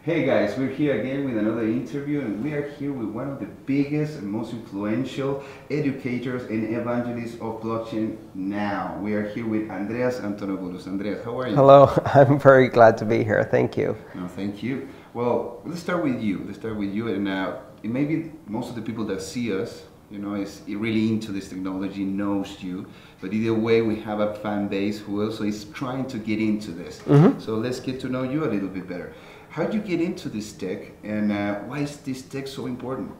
Hey guys, we're here again with another interview, and we are here with one of the biggest and most influential educators and evangelists of blockchain now. We are here with Andreas Antonopoulos. Andreas, how are you? Hello, I'm very glad to be here. Thank you. No, thank you. Well, let's start with you. And maybe most of the people that see us, is really into this technology, knows you. But either way, we have a fan base who also is trying to get into this. So let's get to know you a little bit better. How did you get into this tech, and why is this tech so important?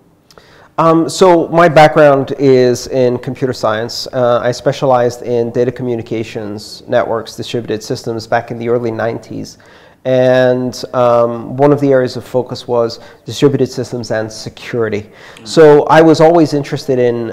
So my background is in computer science. I specialized in data communications, networks, distributed systems back in the early 90s. And one of the areas of focus was distributed systems and security. So I was always interested in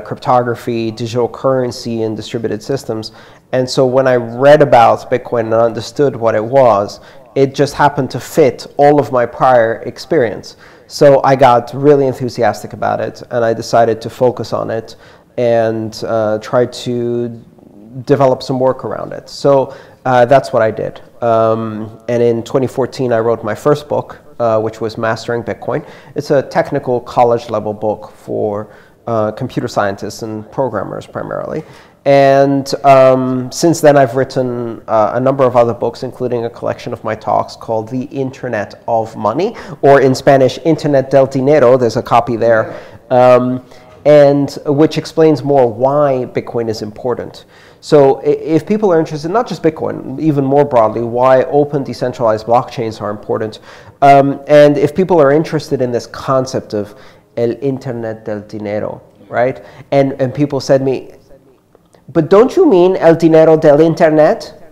cryptography, digital currency, and distributed systems. And so when I read about Bitcoin and understood what it was, it just happened to fit all of my prior experience. So I got really enthusiastic about it, and I decided to focus on it and try to develop some work around it. So that's what I did. And in 2014, I wrote my first book, which was Mastering Bitcoin. It's a technical college-level book for computer scientists and programmers primarily. And since then, I've written a number of other books, including a collection of my talks called The Internet of Money, or in Spanish, Internet del Dinero. There's a copy there, and which explains more why Bitcoin is important. So if people are interested, not just Bitcoin, even more broadly, why open decentralized blockchains are important. And if people are interested in this concept of el Internet del Dinero, right? And people said to me, but don't you mean el dinero del internet?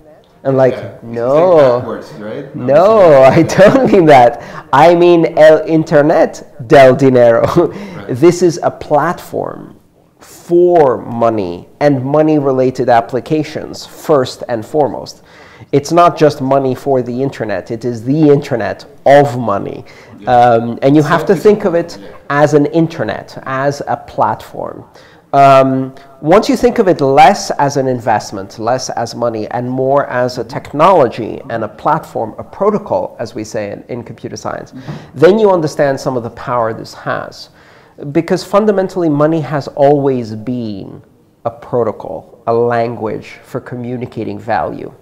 I'm like, yeah, no, like backwards, right? no, I don't mean that. I mean el internet del dinero. Right. This is a platform for money and money-related applications, first and foremost. It's not just money for the internet. It is the internet of money. Yeah. And you have to think of it as an internet, as a platform. Once you think of it less as an investment, less as money, and more as a technology and a platform, a protocol, as we say in computer science, then you understand some of the power this has. Because fundamentally, money has always been a protocol, a language for communicating value.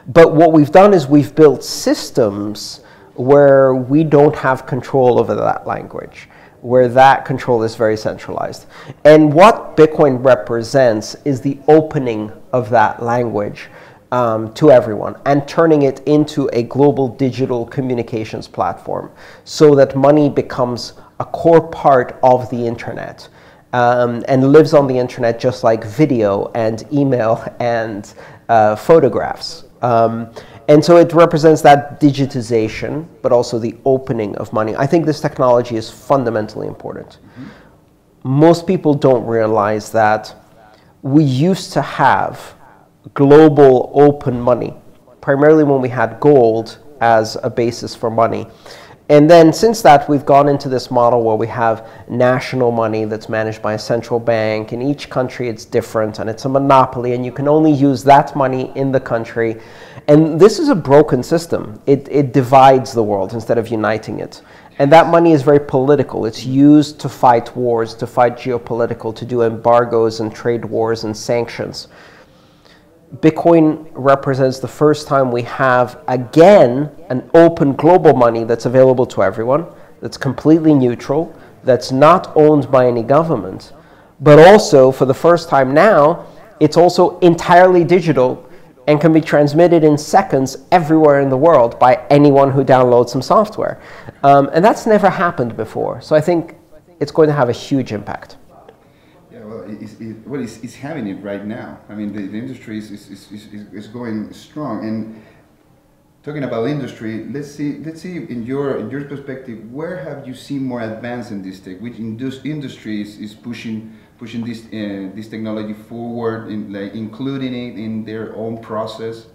But what we've done is we've built systems where we don't have control over that language, where that control is very centralized. And what Bitcoin represents is the opening of that language to everyone and turning it into a global digital communications platform so that money becomes a core part of the internet and lives on the internet just like video and email and photographs. And so it represents that digitization, but also the opening of money. I think this technology is fundamentally important. Most people don't realize that we used to have global open money, primarily when we had gold as a basis for money. And then since that, we've gone into this model where we have national money that's managed by a central bank. In each country, it's different, and it's a monopoly, and you can only use that money in the country. And this is a broken system. It divides the world instead of uniting it. And that money is very political. It's used to fight wars, to fight geopolitical, to do embargoes and trade wars and sanctions. Bitcoin represents the first time we have, again, an open global money that's available to everyone, that's completely neutral, that's not owned by any government, but also, for the first time now, it's also entirely digital and can be transmitted in seconds everywhere in the world by anyone who downloads some software. And that's never happened before. So I think it's going to have a huge impact. Well, it's having it right now. I mean, the industry is going strong. And talking about industry, let's see in your perspective, where have you seen more advance in this tech? Which industry is pushing this technology forward, including it in their own process?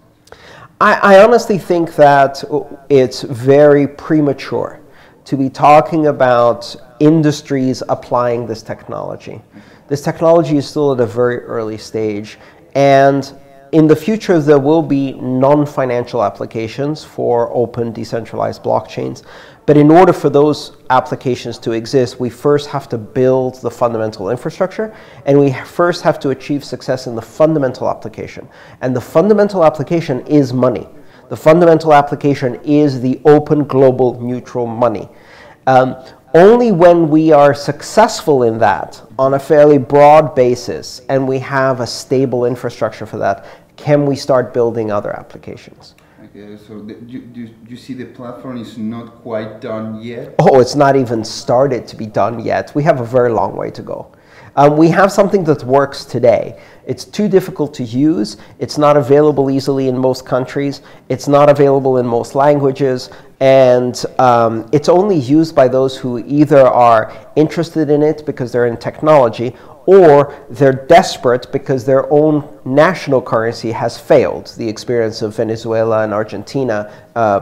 I honestly think that it's very premature to be talking about industries applying this technology. This technology is still at a very early stage, and In the future, there will be non-financial applications for open, decentralized blockchains. But in order for those applications to exist, we first have to build the fundamental infrastructure, and we first have to achieve success in the fundamental application. And the fundamental application is money. The fundamental application is the open, global, neutral money. Only when we are successful in that on a fairly broad basis and we have a stable infrastructure for that, can we start building other applications. Okay, so you see the platform is not quite done yet? Oh, it's not even started to be done yet. We have a very long way to go. We have something that works today. It's too difficult to use. It's not available easily in most countries. It's not available in most languages. And it's only used by those who either are interested in it because they're in technology, or they're desperate because their own national currency has failed. The experience of Venezuela and Argentina,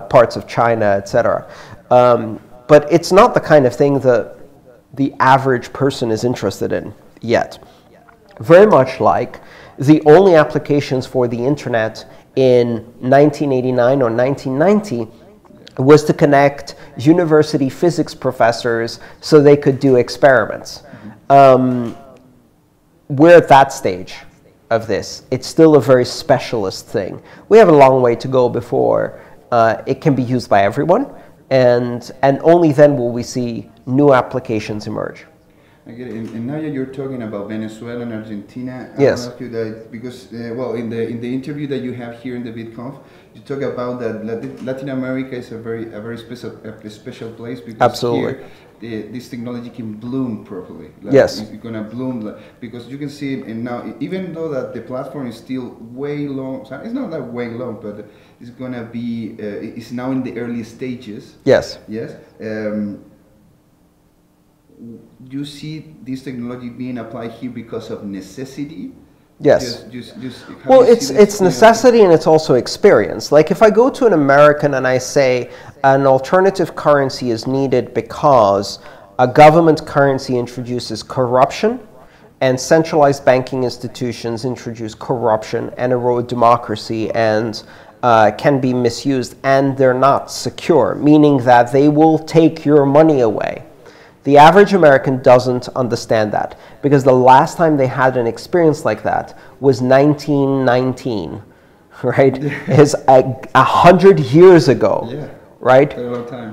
parts of China, etc. But it's not the kind of thing that the average person is interested in yet. Very much like the only applications for the internet in 1989 or 1990 was to connect university physics professors so they could do experiments. We're at that stage of this. It's still a very specialist thing. We have a long way to go before it can be used by everyone, and only then will we see new applications emerge. I get it. And now that you're talking about Venezuela and Argentina, I yes. want to ask you that because, well, in the interview that you have here in the LABitConf, you talk about that Latin America is a very special place because absolutely. Here this technology can bloom properly. Like yes. It's going to bloom because you can see it, and now even though that the platform is still way long, it's not that way long, but it's going to be it's now in the early stages. Yes. Yes. You see this technology being applied here because of necessity? Yes. Well, it's necessity and it's also experience. Like if I go to an American and I say an alternative currency is needed because a government currency introduces corruption and centralized banking institutions introduce corruption and erode democracy and can be misused, and they're not secure, meaning that they will take your money away. The average American doesn't understand that because the last time they had an experience like that was 1919, right? It's 100 years ago, yeah, right? a long time.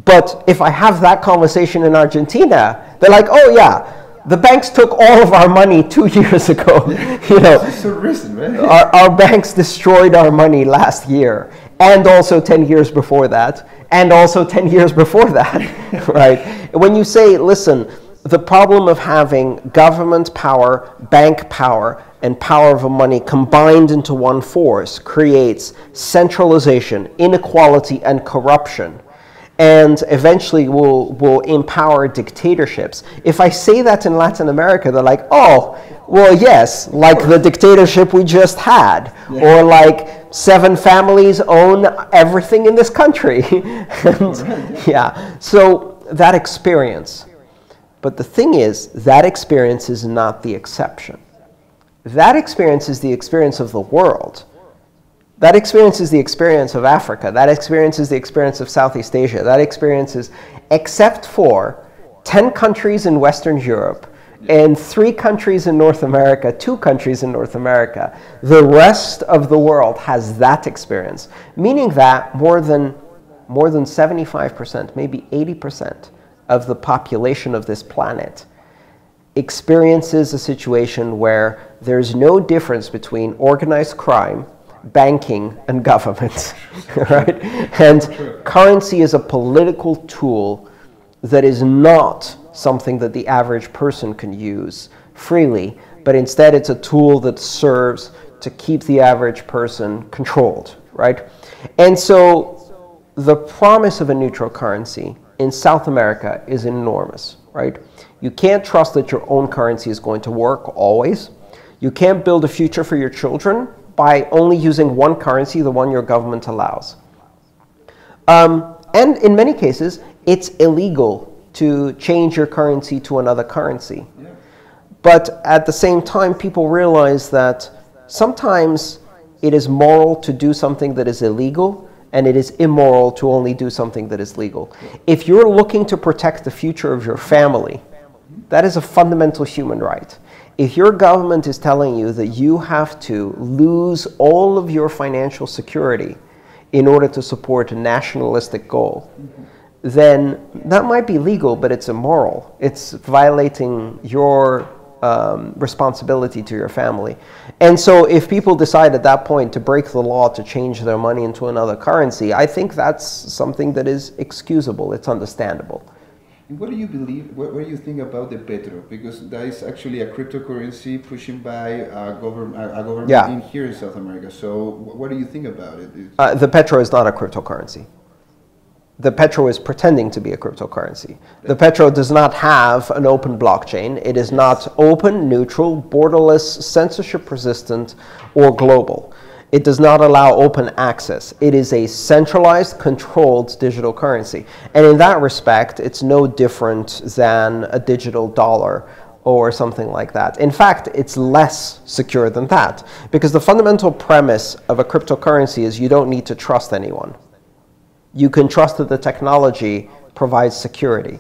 But if I have that conversation in Argentina, they're like, oh yeah, the banks took all of our money 2 years ago. You know, it's so recent, right? Our banks destroyed our money last year, and also 10 years before that. And also 10 years before that, right? When you say, listen, the problem of having government power, bank power, and power of money combined into one force creates centralization, inequality, and corruption, and eventually will empower dictatorships. If I say that in Latin America, they're like, oh, well, yes, like the dictatorship we just had, or like 7 families own everything in this country. Yeah, so that experience. But the thing is, that experience is not the exception. That experience is the experience of the world. That experience is the experience of Africa. That experience is the experience of Southeast Asia. That experience is, except for 10 countries in Western Europe, and 3 countries in North America, 2 countries in North America, the rest of the world has that experience, meaning that more than 75%, maybe 80% of the population of this planet experiences a situation where there's no difference between organized crime, banking, and government, right? And currency is a political tool that is not something that the average person can use freely, but instead it's a tool that serves to keep the average person controlled, right? And so the promise of a neutral currency in South America is enormous, right? You can't trust that your own currency is going to work always. You can't build a future for your children by only using one currency, the one your government allows. And in many cases, it's illegal to change your currency to another currency. Yeah. But at the same time, people realize that sometimes it is moral to do something that is illegal, and it is immoral to only do something that is legal. If you're looking to protect the future of your family, that is a fundamental human right. If your government is telling you that you have to lose all of your financial security in order to support a nationalistic goal, then that might be legal, but it's immoral. It's violating your responsibility to your family. And so if people decide at that point to break the law to change their money into another currency, I think that's something that is excusable. It's understandable. And what do you believe, what do you think about the petro? Because that is actually a cryptocurrency pushing by a government in here in South America. So what do you think about it? The petro is not a cryptocurrency. The petro is pretending to be a cryptocurrency. The petro does not have an open blockchain. It is not open, neutral, borderless, censorship-resistant, or global. It does not allow open access. It is a centralized, controlled digital currency. And in that respect, it's no different than a digital dollar or something like that. In fact, it's less secure than that, because the fundamental premise of a cryptocurrency is you don't need to trust anyone. You can trust that the technology provides security.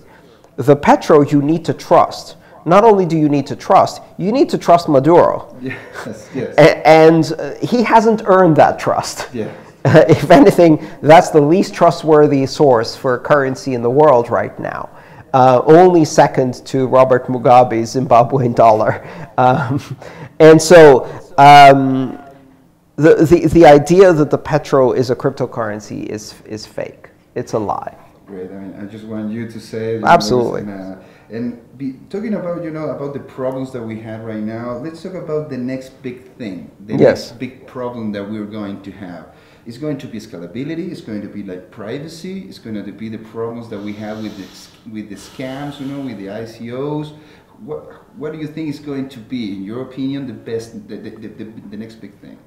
The petro you need to trust. Not only do you need to trust, you need to trust Maduro. Yes, yes. And he hasn't earned that trust. Yeah. If anything, that's the least trustworthy source for currency in the world right now. Only second to Robert Mugabe's Zimbabwean dollar. And so the idea that the petro is a cryptocurrency is fake. It's a lie. Great. I mean, I just want you to say it. Absolutely. Talking about, about the problems that we have right now, let's talk about the next big thing, the next big problem that we're going to have. It's going to be scalability, it's going to be like privacy, it's going to be the problems that we have with the scams, with the ICOs. What do you think is going to be, in your opinion, the next big thing?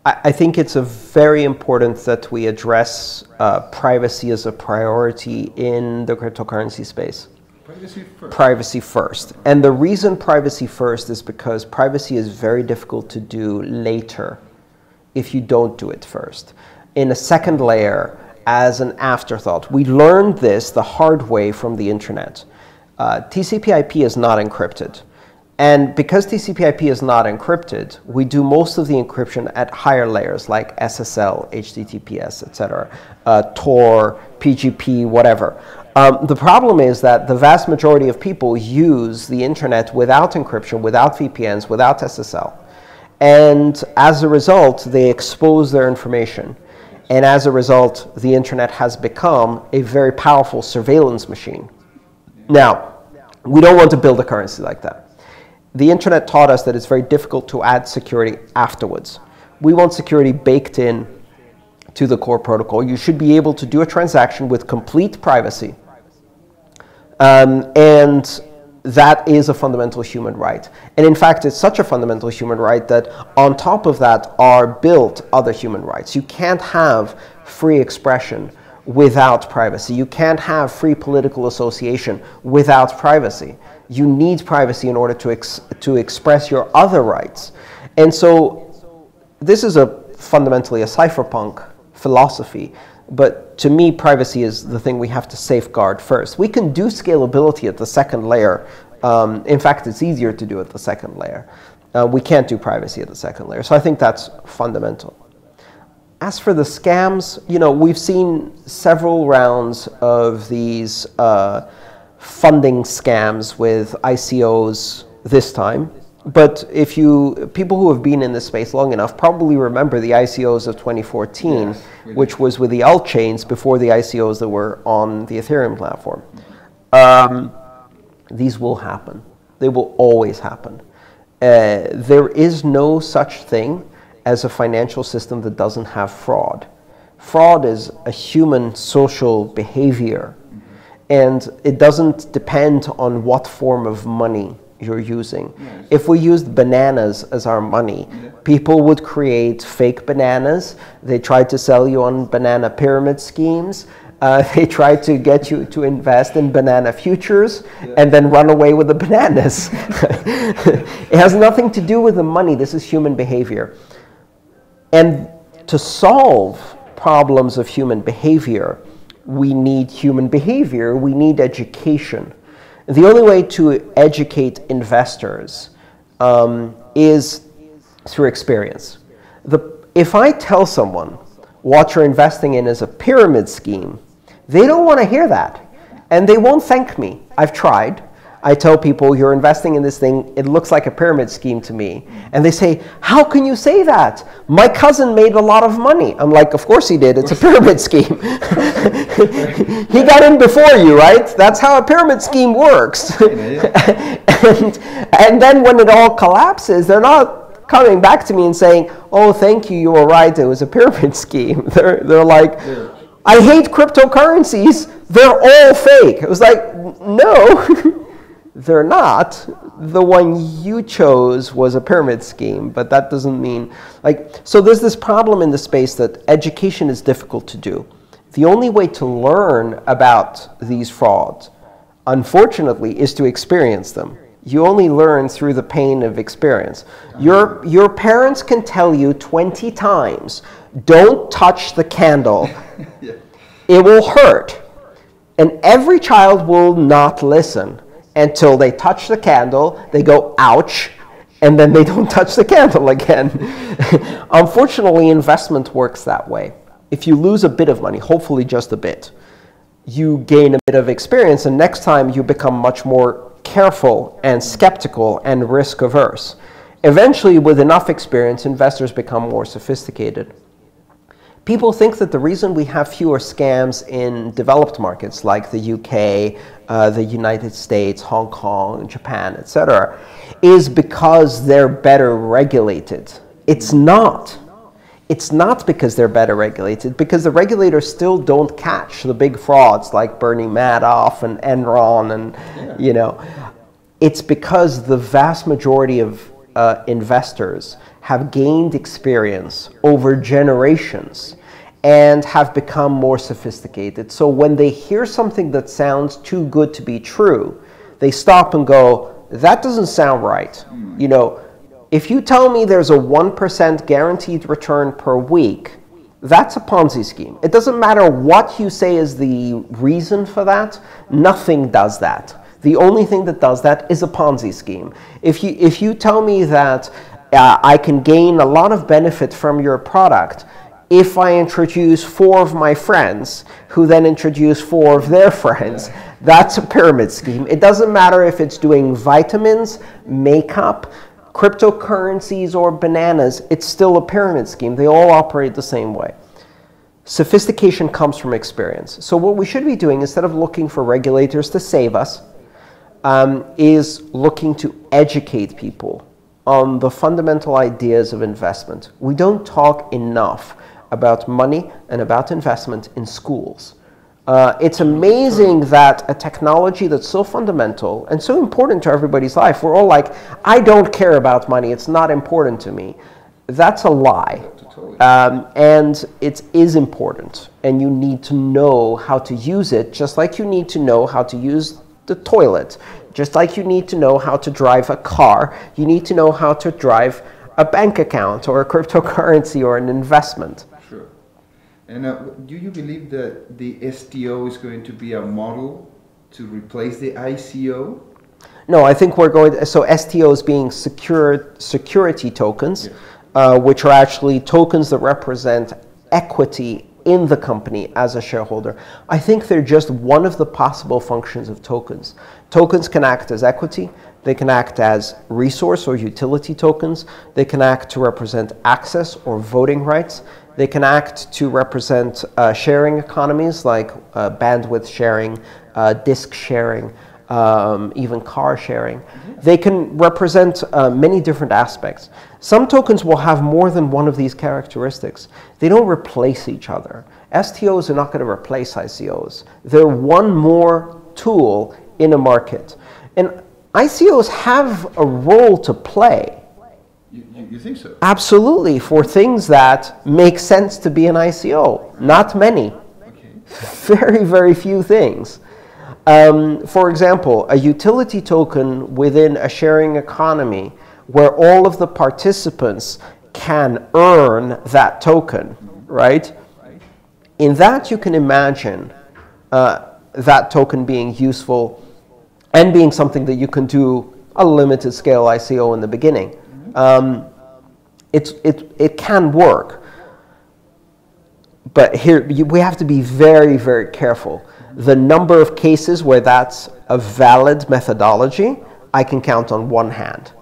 I think it's very important that we address privacy as a priority in the cryptocurrency space. Privacy first. Privacy first. And the reason privacy first is because privacy is very difficult to do later if you don't do it first. In a second layer, as an afterthought. We learned this the hard way from the internet. TCP/IP is not encrypted. And because TCP/IP is not encrypted, we do most of the encryption at higher layers like SSL, HTTPS, etc., Tor, PGP, whatever. The problem is that the vast majority of people use the internet without encryption, without VPNs, without SSL. And as a result, they expose their information. And as a result, the internet has become a very powerful surveillance machine. Now, we don't want to build a currency like that. The internet taught us that it's very difficult to add security afterwards. We want security baked in to the core protocol. You should be able to do a transaction with complete privacy. And that is a fundamental human right. And in fact, it's such a fundamental human right that on top of that are built other human rights. You can't have free expression without privacy. You can't have free political association without privacy. You need privacy in order to express your other rights. And so this is fundamentally a cypherpunk philosophy. But to me, privacy is the thing we have to safeguard first. We can do scalability at the second layer. In fact, it's easier to do at the second layer. We can't do privacy at the second layer. So I think that's fundamental. As for the scams, we've seen several rounds of these funding scams with ICOs this time. But people who have been in this space long enough probably remember the ICOs of 2014, yes, which was with the alt chains before the ICOs that were on the Ethereum platform. These will happen. They will always happen. There is no such thing as a financial system that doesn't have fraud. Fraud is a human social behavior, and it doesn't depend on what form of money you're using. Yes. If we used bananas as our money, people would create fake bananas. They tried to sell you on banana pyramid schemes. They try to get you to invest in banana futures and then run away with the bananas. It has nothing to do with the money. This is human behavior. And to solve problems of human behavior, we need human behavior. We need education. The only way to educate investors is through experience. If I tell someone what you're investing in is a pyramid scheme, they don't want to hear that. And they won't thank me. I've tried. I tell people, you're investing in this thing, it looks like a pyramid scheme to me. And they say, how can you say that? My cousin made a lot of money. I'm like, of course he did. It's a pyramid scheme. He got in before you, right? That's how a pyramid scheme works. and then when it all collapses, they're not coming back to me and saying, oh, thank you, you were right, it was a pyramid scheme. They're like, I hate cryptocurrencies. They're all fake. It was like, no. They're not. The one you chose was a pyramid scheme, but that doesn't mean, so there's this problem in the space that education is difficult to do. The only way to learn about these frauds, unfortunately, is to experience them. You only learn through the pain of experience. Your parents can tell you 20 times, don't touch the candle. It will hurt. And every child will not listen. Until they touch the candle, they go, ouch, and then they don't touch the candle again. Unfortunately, investment works that way. If you lose a bit of money, hopefully just a bit, you gain a bit of experience, and next time you become much more careful and skeptical and risk-averse. Eventually, with enough experience, investors become more sophisticated. People think that the reason we have fewer scams in developed markets like the UK, the United States, Hong Kong, Japan, etc., is because they're better regulated. It's not. It's not because they're better regulated, because the regulators still don't catch the big frauds like Bernie Madoff and Enron and, It's because the vast majority of investors have gained experience over generations and have become more sophisticated. So when they hear something that sounds too good to be true, they stop and go, that doesn't sound right. If you tell me there's a 1% guaranteed return per week, that's a Ponzi scheme. It doesn't matter what you say is the reason for that, nothing does that. The only thing that does that is a Ponzi scheme. If you tell me that I can gain a lot of benefit from your product if I introduce 4 of my friends, who then introduce 4 of their friends, that's a pyramid scheme. It doesn't matter if it's doing vitamins, makeup, cryptocurrencies, or bananas, it's still a pyramid scheme. They all operate the same way. Sophistication comes from experience. So what we should be doing, instead of looking for regulators to save us, is looking to educate people on the fundamental ideas of investment. We don't talk enough about money and about investment in schools. It's amazing that a technology that's so fundamental and so important to everybody's life, we're all like, I don't care about money, it's not important to me. That's a lie. And it is important, and you need to know how to use it, just like you need to know how to use the toilet. Just like you need to know how to drive a car, you need to know how to drive a bank account or a cryptocurrency or an investment. Sure. And do you believe that the STO is going to be a model to replace the ICO? No, I think we're going to, so STOs being security tokens, yes. Which are actually tokens that represent equity in the company as a shareholder. I think they're just one of the possible functions of tokens. Tokens can act as equity, they can act as resource or utility tokens, they can act to represent access or voting rights, they can act to represent sharing economies like bandwidth sharing, disk sharing, even car sharing. They can represent many different aspects. Some tokens will have more than one of these characteristics. They don't replace each other. STOs are not going to replace ICOs. They're one more tool in a market. And ICOs have a role to play. You think so? Absolutely, for things that make sense to be an ICO. Not many. Very, very few things. For example, a utility token within a sharing economy where all of the participants can earn that token, right? In that, you can imagine that token being useful and being something that you can do a limited scale ICO in the beginning. It can work. But here, we have to be very, very careful. The number of cases where that's a valid methodology, I can count on one hand.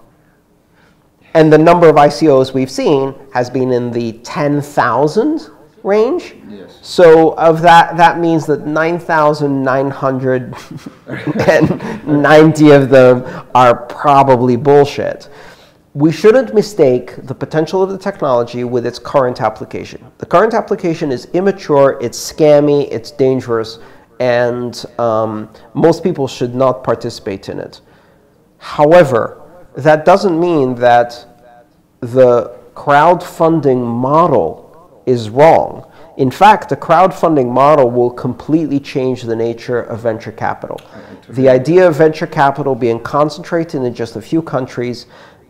And the number of ICOs we've seen has been in the 10,000 range. Yes. So of that, that means that 9,990 of them are probably bullshit. We shouldn't mistake the potential of the technology with its current application. The current application is immature, it's scammy, it's dangerous, and most people should not participate in it. However, that doesn't mean that the crowdfunding model is wrong. In fact, the crowdfunding model will completely change the nature of venture capital. The idea of venture capital being concentrated in just a few countries,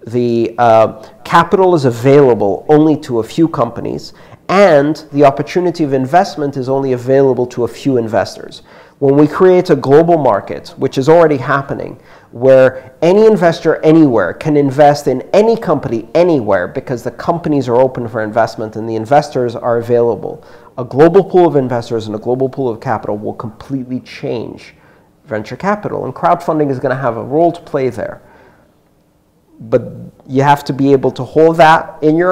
the capital is available only to a few companies, and the opportunity of investment is only available to a few investors. When we create a global market, which is already happening, where any investor anywhere can invest in any company anywhere because the companies are open for investment and the investors are available, a global pool of investors and a global pool of capital will completely change venture capital, and crowdfunding is going to have a role to play there. But you have to be able to hold that in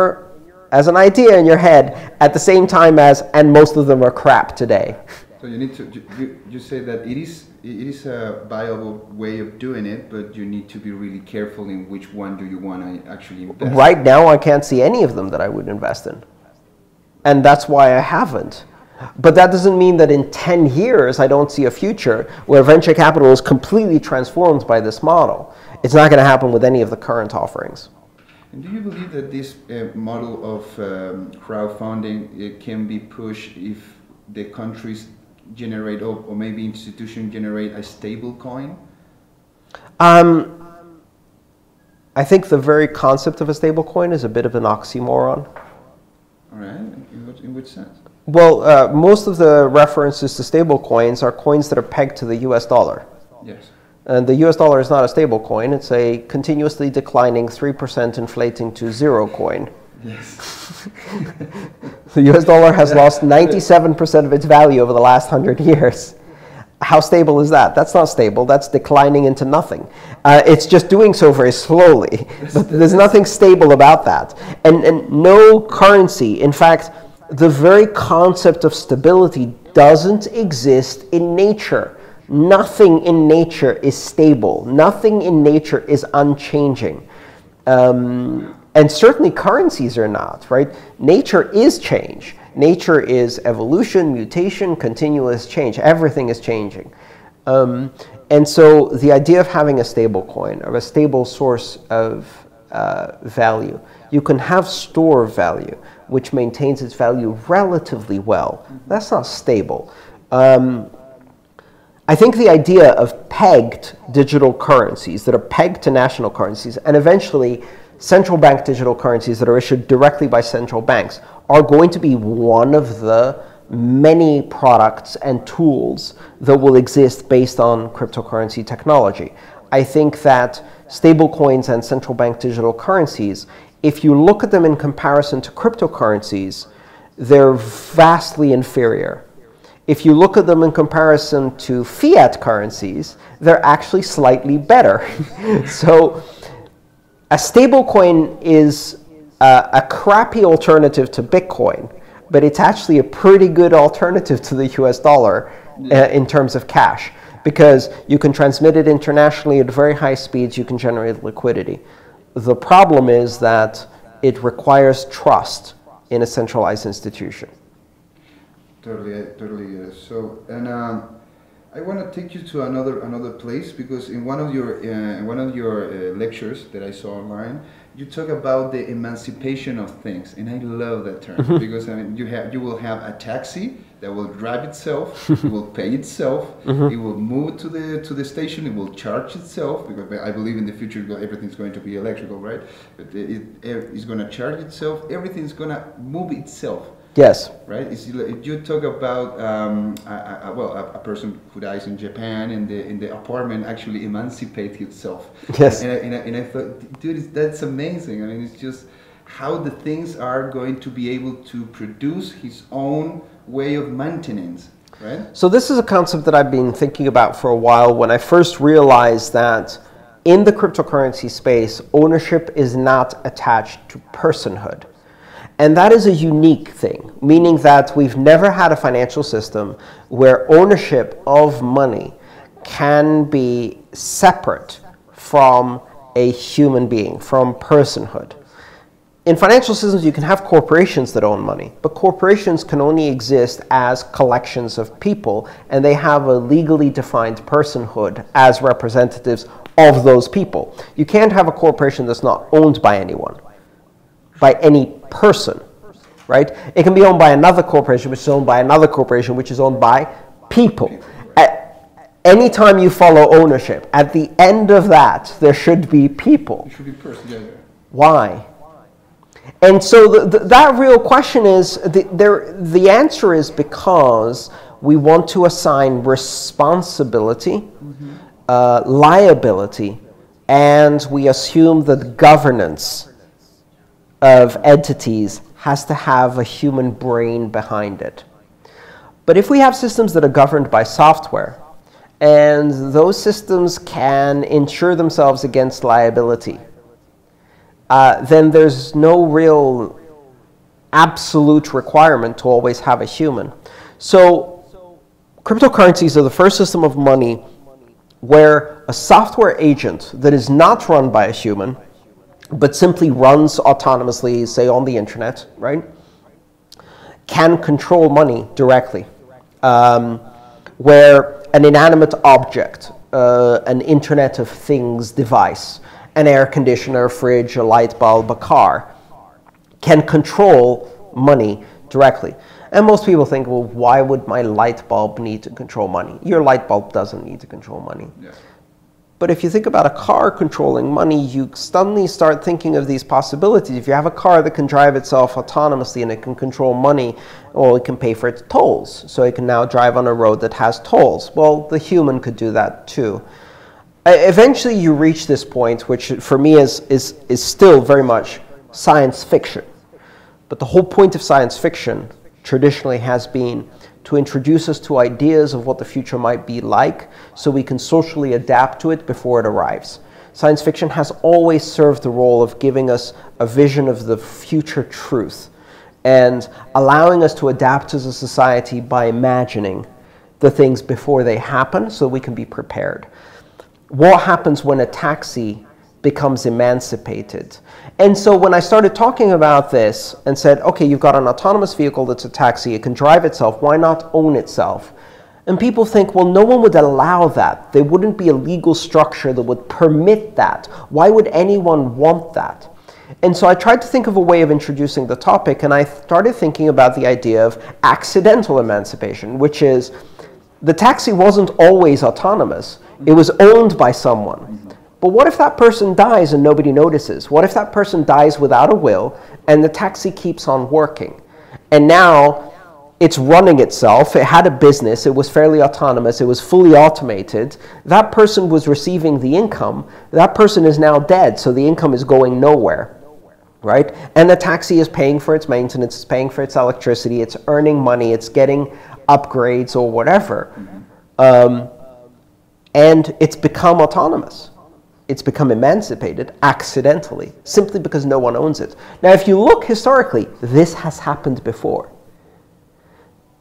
as an idea in your head at the same time as, and most of them are crap today. So you need to, you say that it is a viable way of doing it, but you need to be really careful in which one do you want to actually invest. Right now, I can't see any of them that I would invest in. And that's why I haven't. But that doesn't mean that in 10 years, I don't see a future where venture capital is completely transformed by this model. It's not going to happen with any of the current offerings. And do you believe that this model of crowdfunding can be pushed if the countries generate, or maybe institutions generate a stable coin? I think the very concept of a stable coin is a bit of an oxymoron. All right. In which sense? Well, most of the references to stable coins are coins that are pegged to the US dollar. Yes. And the US dollar is not a stable coin. It's a continuously declining 3% inflating to zero coin. Yes. The US dollar has lost 97% of its value over the last 100 years. How stable is that? That's not stable. That's declining into nothing. It's just doing so very slowly. But there's nothing stable about that. And no currency, in fact, the very concept of stability doesn't exist in nature. Nothing in nature is stable. Nothing in nature is unchanging. And certainly currencies are not, right? Nature is change. Nature is evolution, mutation, continuous change. Everything is changing. And so the idea of having a stable coin, or a stable source of value, you can have store value, which maintains its value relatively well. That's not stable. I think the idea of pegged digital currencies that are pegged to national currencies, and eventually central bank digital currencies that are issued directly by central banks, are going to be one of the many products and tools that will exist based on cryptocurrency technology. I think that stablecoins and central bank digital currencies, if you look at them in comparison to cryptocurrencies, they're vastly inferior. If you look at them in comparison to fiat currencies, they're actually slightly better. So a stablecoin is a crappy alternative to Bitcoin, but it's actually a pretty good alternative to the US dollar in terms of cash, because you can transmit it internationally at very high speeds, you can generate liquidity. The problem is that it requires trust in a centralized institution. Totally. So, and I want to take you to another place, because in one of your lectures that I saw online, you talk about the emancipation of things, and I love that term because I mean you will have a taxi that will drive itself, it will pay itself, it will move to the station, it will charge itself, because I believe in the future everything's going to be electrical, right? But it's going to charge itself, everything's going to move itself. Yes. Right. You talk about a person who dies in Japan, and the apartment actually emancipates itself. Yes. And I thought, dude, that's amazing. I mean, it's just how the things are going to be able to produce his own way of maintenance. Right. So this is a concept that I've been thinking about for a while. When I first realized that in the cryptocurrency space, ownership is not attached to personhood. And that is a unique thing, meaning that we've never had a financial system where ownership of money can be separate from a human being, from personhood. In financial systems, you can have corporations that own money, but corporations can only exist as collections of people, and they have a legally defined personhood as representatives of those people. You can't have a corporation that's not owned by anyone, by any person, right? It can be owned by another corporation, which is owned by another corporation, which is owned by people. Anytime you follow ownership, at the end of that, there should be people. It should be person, yeah. Why? And so that real question is, the answer is because we want to assign responsibility, liability, and we assume that governance of entities has to have a human brain behind it. But if we have systems that are governed by software, and those systems can insure themselves against liability, then there's no real absolute requirement to always have a human. So cryptocurrencies are the first system of money where a software agent that is not run by a human, but simply runs autonomously, say on the internet, right, can control money directly. Where an inanimate object, an Internet of Things device, an air conditioner, a fridge, a light bulb, a car, can control money directly. And most people think, well, why would my light bulb need to control money? Your light bulb doesn't need to control money. Yeah. But if you think about a car controlling money, you suddenly start thinking of these possibilities. If you have a car that can drive itself autonomously and it can control money, well, it can pay for its tolls. So it can now drive on a road that has tolls. Well, the human could do that too. Eventually you reach this point, which for me is still very much science fiction. But the whole point of science fiction traditionally has been to introduce us to ideas of what the future might be like so we can socially adapt to it before it arrives. Science fiction has always served the role of giving us a vision of the future truth and allowing us to adapt as a society by imagining the things before they happen so we can be prepared. What happens when a taxi becomes emancipated? And so when I started talking about this and said, okay, you've got an autonomous vehicle that's a taxi, it can drive itself, why not own itself? And people think, well, no one would allow that. There wouldn't be a legal structure that would permit that. Why would anyone want that? And so I tried to think of a way of introducing the topic, and I started thinking about the idea of accidental emancipation, which is the taxi wasn't always autonomous. It was owned by someone. But what if that person dies and nobody notices? What if that person dies without a will and the taxi keeps on working? And now it's running itself. It had a business. It was fairly autonomous. It was fully automated. That person was receiving the income. That person is now dead, so the income is going nowhere, right? And the taxi is paying for its maintenance. It's paying for its electricity. It's earning money. It's getting upgrades or whatever. And it's become autonomous. It's become emancipated accidentally, simply because no one owns it. Now, if you look historically, this has happened before.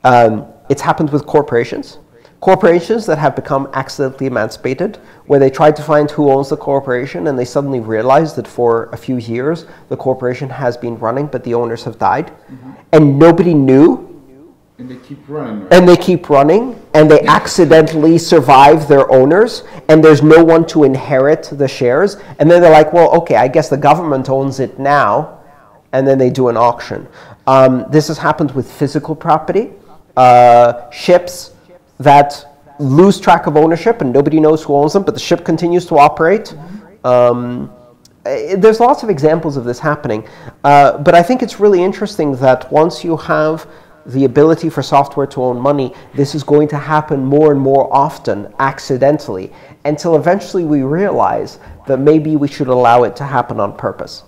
It's happened with corporations. Corporations that have become accidentally emancipated, where they tried to find who owns the corporation, and they suddenly realized that for a few years, the corporation has been running, but the owners have died. And nobody knew. And they keep running. Right? And they keep running. and they accidentally survive their owners, and there's no one to inherit the shares, and then they're like, well, okay, I guess the government owns it now, and then they do an auction. This has happened with physical property, ships that lose track of ownership and nobody knows who owns them, but the ship continues to operate. There's lots of examples of this happening, but I think it's really interesting that once you have the ability for software to own money, this is going to happen more and more often accidentally, until eventually we realize that maybe we should allow it to happen on purpose.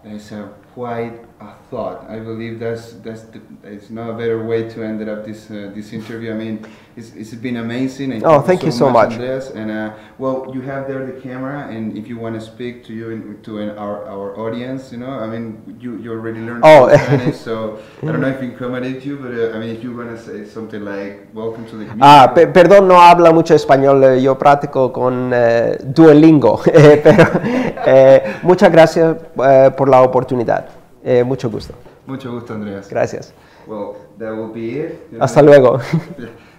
That's quite a thought. I believe it's not a better way to end up this interview. I mean, it's been amazing. And thank you so much, Andreas. And well, you have there the camera, and if you want to speak to our audience, you know, I mean, you already learned Spanish, so I don't know if I incommodate you, but I mean, if you want to say something like "Welcome to the community." Perdón, no habla mucho español. Yo practico con Duolingo, pero muchas gracias por la oportunidad. Mucho gusto. Mucho gusto, Andreas. Gracias. Well, that will be it. Hasta luego.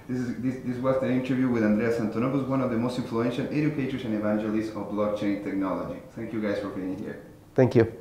This was the interview with Andreas Antonopoulos, one of the most influential educators and evangelists of blockchain technology. Thank you guys for being here. Thank you.